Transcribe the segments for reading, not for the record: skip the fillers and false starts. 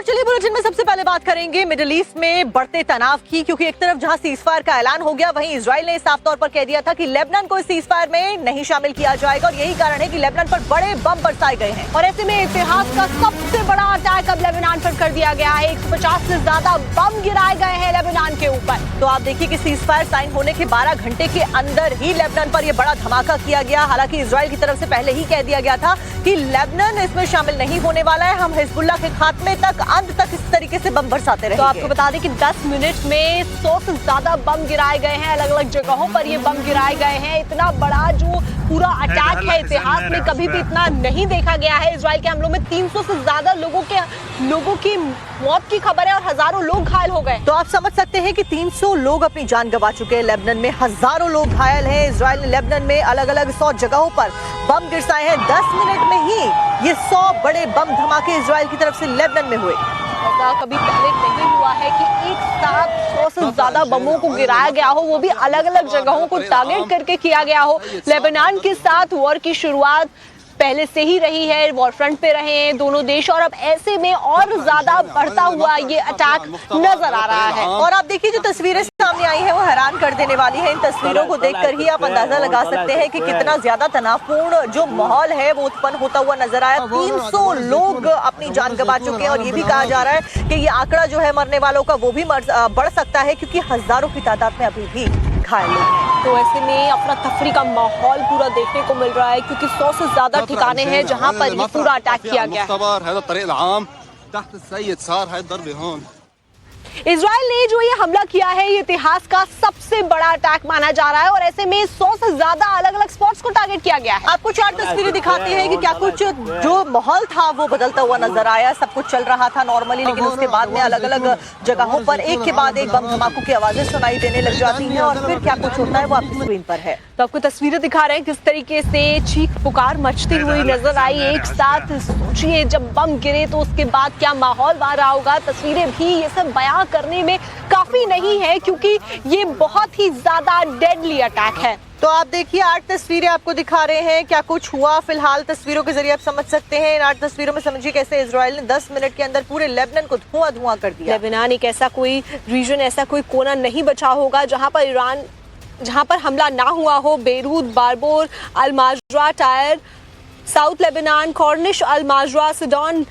चलिए बुलेटिन में सबसे पहले बात करेंगे मिडिल ईस्ट में बढ़ते तनाव की, क्योंकि एक तरफ जहां सीजफायर का ऐलान हो गया, वहीं इजराइल ने साफ तौर पर कह दिया था कि लेबनान को इस सीजफायर में नहीं शामिल किया जाएगा और यही कारण है कि लेबनान पर बड़े बम बरसाए गए हैं। और ऐसे में इतिहास का सबसे बड़ा अटैक अब लेबनान पर कर दिया गया है। 150 से ज्यादा बम गिराए गए हैं लेबनान के ऊपर। तो आप देखिए कि सीजफायर साइन होने के 12 घंटे के अंदर ही लेबनान पर यह बड़ा धमाका किया गया। हालांकि इजराइल की तरफ से पहले ही कह दिया गया था कि लेबनान इसमें शामिल नहीं होने वाला है, हम हिजबुल्लाह के खात्मे तक अंत तक इस तरीके से बम बरसाते रहेंगे। तो आपको बता दें कि 10 मिनट में 100 से ज्यादा बम गिराए गए हैं। अलग अलग जगहों पर ये बम गिराए गए हैं। इतना बड़ा जो पूरा अटैक है, इतिहास में कभी भी इतना नहीं देखा गया है। इजराइल के हमलों में 300 से ज्यादा लोगों की मौत की खबर है और हजारों लोग घायल हो गए। तो आप समझ सकते हैं कि 300 लोग अपनी जान गंवा चुके हैं। लेबनान में हजारों लोग घायल हैं। इजराइल ने लेबनान में अलग अलग 100 जगहों पर बम गिराए हैं। 10 मिनट में ही ये 100 बड़े बम धमाके इजराइल की तरफ से लेबनान में हुए। ऐसा कभी पहले नहीं हुआ है कि एक साथ 100 से ज्यादा बमों को गिराया गया हो, वो भी अलग अलग जगहों को टारगेट करके किया गया हो। लेबनान के साथ वॉर की शुरुआत पहले से ही रही है, वॉर फ्रंट पे रहे हैं दोनों देश, और अब ऐसे में और ज्यादा बढ़ता हुआ ये अटैक नजर आ रहा है। और आप देखिए जो तस्वीरें सामने आई है वो हैरान कर देने वाली है। इन तस्वीरों को देखकर ही आप अंदाजा लगा सकते हैं कि कितना ज्यादा तनावपूर्ण जो माहौल है वो उत्पन्न होता हुआ नजर आया। 300 लोग अपनी जान गंवा चुके हैं और ये भी कहा जा रहा है कि ये आंकड़ा जो है मरने वालों का वो भी बढ़ सकता है, क्योंकि हजारों की तादाद में अभी भी घायल लोग हैं। तो ऐसे में अफरा तफरी का माहौल पूरा देखने को मिल रहा है, क्योंकि 100 से ज्यादा ठिकाने हैं जहां पर ये पूरा अटैक किया गया है। इजराइल ने जो ये हमला किया है, ये इतिहास का सबसे बड़ा अटैक माना जा रहा है और ऐसे में 100 से ज्यादा अलग अलग स्पॉट्स को टारगेट किया गया है। आपको 4 तस्वीरें दिखाते हैं कि क्या कुछ जो माहौल था वो बदलता हुआ नजर आया। सब कुछ चल रहा था नॉर्मली, लेकिन उसके बाद में अलग अलग जगहों पर एक के बाद एक बम धमाकों की आवाजें सुनाई देने लग जाती हैं और फिर क्या कुछ होता है वो आपकी स्क्रीन पर है। तो आपको तस्वीरें दिखा रहे हैं किस तरीके से चीख पुकार मचती हुई नजर आई एक साथ। सोचिए जब बम गिरे तो उसके बाद क्या माहौल बन रहा होगा। तस्वीरें भी ये सब बयां करने में काफी नहीं है, क्योंकि ये बहुत ही ज्यादा डेडली अटैक है। तो आप देखिए 8 तस्वीरें आपको दिखा रहे हैं क्या कुछ हुआ। फिलहाल तस्वीरों के जरिए आप समझ सकते हैं। इन 8 तस्वीरों में समझिए कैसे इजराइल ने 10 मिनट के अंदर पूरे लेबनान को धुआं कर दिया। लेबनान एक ऐसा कोई रीजन, ऐसा कोई कोना नहीं बचा होगा जहां पर हमला ना हुआ हो। Beirut, Barbour, al Mazraa, Tyre, south Lebanon, Corniche, al Mazraa, Sidon,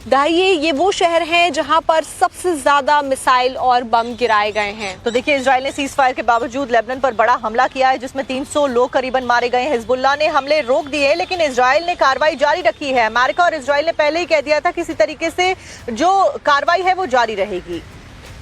Dahieh, ये वो शहर हैं जहां पर सबसे ज्यादा मिसाइल और बम गिराए गए हैं। तो देखिए इजराइल ने सीज फायर के बावजूद लेबनान पर बड़ा हमला किया है, जिसमें 300 लोग करीबन मारे गए हैं। हिजबुल्लाह ने हमले रोक दिए, लेकिन इजराइल ने कार्रवाई जारी रखी है। अमेरिका और इजराइल ने पहले ही कह दिया था किसी तरीके से जो कार्रवाई है वो जारी रहेगी।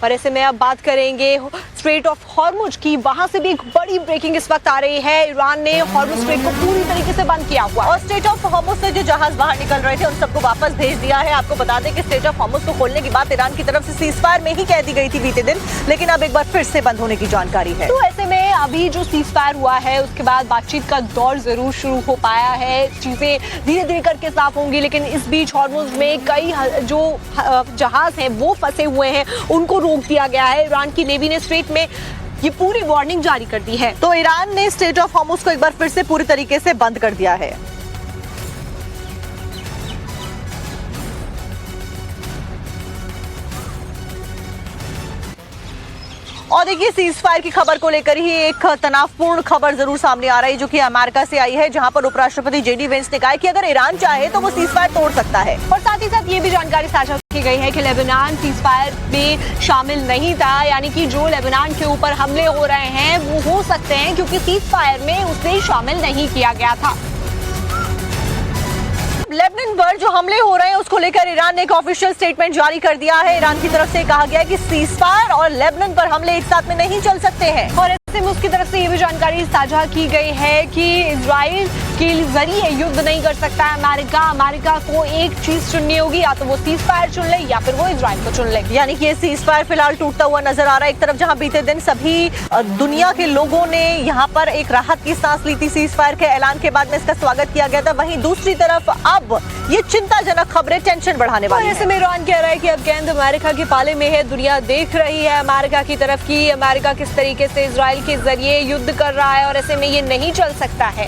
और ऐसे में अब बात करेंगे स्ट्रेट ऑफ हॉर्मुज की। वहां से भी एक बड़ी ब्रेकिंग इस वक्त आ रही है। ईरान ने हॉर्मुज स्ट्रेट को पूरी तरीके से बंद किया हुआ और स्ट्रेट ऑफ हॉर्मुज से जो जहाज बाहर निकल रहे थे उन सबको वापस भेज दिया है। आपको बता दें कि स्ट्रेट ऑफ हॉर्मुज को खोलने की बात ईरान की तरफ से सीज फायर में ही कह दी गई थी बीते दिन, लेकिन अब एक बार फिर से बंद होने की जानकारी है। तो ऐसे में अभी जो सीज फायर हुआ है उसके बाद बातचीत का दौर जरूर शुरू हो पाया है। चीजें धीरे धीरे करके साफ होंगी, लेकिन इस बीच हॉर्मुज में कई जो जहाज हैं वो फंसे हुए हैं, उनको रोक दिया गया है। ईरान की नेवी ने स्ट्रेट में ये पूरी वार्निंग जारी कर दी है। तो ईरान ने स्ट्रेट ऑफ हॉर्मुज को एक बार फिर से पूरी तरीके से बंद कर दिया है। और देखिए सीज फायर की खबर को लेकर ही एक तनावपूर्ण खबर जरूर सामने आ रही है, जो कि अमेरिका से आई है, जहां पर उपराष्ट्रपति जेडी वेंस ने कहा है कि अगर ईरान चाहे तो वो सीज फायर तोड़ सकता है। और साथ ही साथ ये भी जानकारी साझा की गई है कि लेबनान सीज फायर में शामिल नहीं था, यानी कि जो लेबनान के ऊपर हमले हो रहे हैं वो हो सकते हैं क्योंकि सीज फायर में उसे शामिल नहीं किया गया था। लेबनान पर जो हमले हो रहे हैं उसको लेकर ईरान ने एक ऑफिशियल स्टेटमेंट जारी कर दिया है। ईरान की तरफ से कहा गया है कि सीज फायर और लेबनान पर हमले एक साथ में नहीं चल सकते हैं। और ऐसे में उसकी तरफ से ये भी जानकारी साझा की गई है कि इजराइल के जरिए युद्ध नहीं कर सकता है अमेरिका को एक चीज चुननी होगी, या तो वो सीज फायर चुन ले या फिर वो इजराइल को चुन ले। यानी कि ये सीज फायर फिलहाल टूटता हुआ नजर आ रहा है। एक तरफ जहां बीते दिन सभी दुनिया के लोगों ने यहाँ पर एक राहत की सांस ली थी सीज फायर के ऐलान के बाद में, इसका स्वागत किया गया था, वहीं दूसरी तरफ अब ये चिंताजनक खबरें टेंशन बढ़ाने वाली हैं। ऐसे में ईरान कह रहा है कि अब गेंद अमेरिका के पाले में है, दुनिया देख रही है अमेरिका की तरफ की, अमेरिका किस तरीके से इजराइल के जरिए युद्ध कर रहा है और ऐसे में ये नहीं चल सकता है।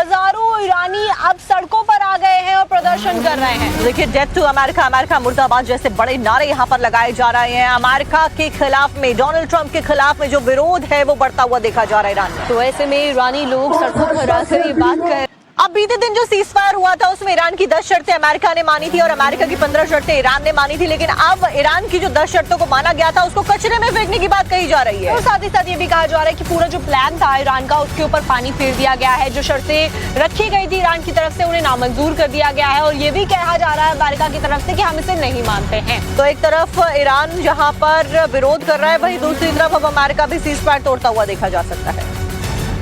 हजारों ईरानी अब सड़कों पर आ गए हैं और प्रदर्शन कर रहे हैं। देखिए, डेथ टू अमेरिका, अमेरिका मुर्दाबाद जैसे बड़े नारे यहाँ पर लगाए जा रहे हैं। अमेरिका के खिलाफ में, डोनाल्ड ट्रंप के खिलाफ में जो विरोध है वो बढ़ता हुआ देखा जा रहा है ईरान में। तो ऐसे में ईरानी लोग सड़कों पर आकर ये बात कर, अब बीते दिन जो सीज फायर हुआ था उसमें ईरान की 10 शर्तें अमेरिका ने मानी थी और अमेरिका की 15 शर्तें ईरान ने मानी थी, लेकिन अब ईरान की जो 10 शर्तों को माना गया था उसको कचरे में फेंकने की बात कही जा रही है। और साथ ही साथ ये भी कहा जा रहा है कि पूरा जो प्लान था ईरान का उसके ऊपर पानी फेर दिया गया है। जो शर्तें रखी गई थी ईरान की तरफ से उन्हें नामंजूर कर दिया गया है और ये भी कहा जा रहा है अमेरिका की तरफ से कि हम इसे नहीं मानते हैं। तो एक तरफ ईरान जहां पर विरोध कर रहा है, वहीं दूसरी तरफ अब अमेरिका भी सीज फायर तोड़ता हुआ देखा जा सकता है।